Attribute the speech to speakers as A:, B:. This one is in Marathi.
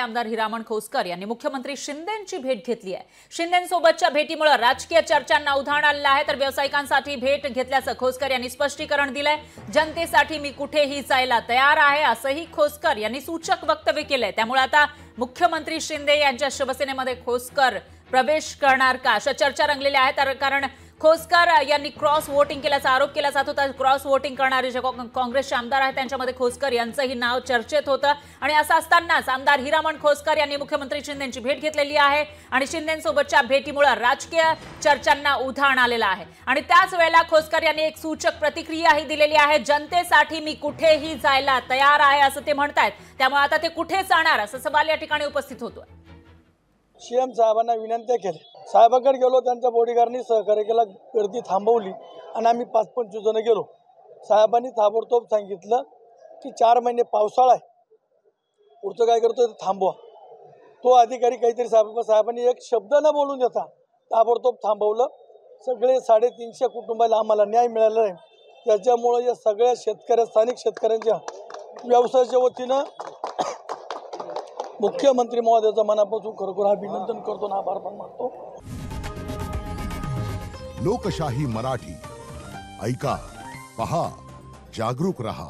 A: आमदार हिरामण खोसकर यांनी मुख्यमंत्री शिंदेंची भेट घेतली आहे। शिंदेंसोबतच्या भेटीमुळे राजकीय चर्चांना उधाण आलं आहे, तर व्यावसायिकांसाठी भेट घेतल्याचं खोसकर यांनी स्पष्टीकरण दिलंय। जनतेसाठी मी कुठेही जायला तयार आहे असंही खोसकर यांनी सूचक वक्तव्य केलंय। त्यामुळे आता मुख्यमंत्री शिंदे यांच्या शिवसेनेमध्ये खोसकर प्रवेश करणार का अशा चर्चा रंगलेल्या आहेत, कारण खोसकर यांनी क्रॉस वोटिंग केल्याचा आरोप केला जात होता। क्रॉस वोटिंग करणारे जे काँग्रेसचे आमदार आहेत त्यांच्यामध्ये खोसकर यांचंही नाव चर्चेत होतं आणि असं असतानाच आमदार हिरामण खोसकर यांनी मुख्यमंत्री शिंदेंची भेट घेतलेली आहे आणि शिंदेंसोबतच्या भेटीमुळे राजकीय चर्चांना उधाण आलेलं आहे। आणि त्याच वेळेला खोसकर यांनी एक सूचक प्रतिक्रियाही दिलेली आहे। जनतेसाठी मी कुठेही जायला तयार आहे असं ते म्हणतायत। त्यामुळे आता ते कुठे जाणार असं सवाल या ठिकाणी उपस्थित होतोय।
B: सीएम साहेबांना विनंती केली, साहेबांकडे गेलो, त्यांच्या बॉडीगार्डनी सहकार्य केला, गर्दी थांबवली आणि आम्ही 5-25 जण गेलो। साहेबांनी ताबडतोब सांगितलं की 4 महिने पावसाळा आहे, पुढचं काय करतो ते थांबवा। तो अधिकारी काहीतरी साहेबांनी एक शब्द न बोलून देता ताबडतोब थांबवलं। सगळे 350 कुटुंबाला आम्हाला न्याय मिळाला आहे। त्याच्यामुळे या सगळ्या स्थानिक शेतकऱ्यांच्या व्यवसायाच्या वतीनं मुख्यमंत्री महोदयाचं मनापासून खरोखर अभिनंदन करतो आणि आभार पण मानतो।
C: लोकशाही मराठी ऐका, पहा, जागरूक रहा।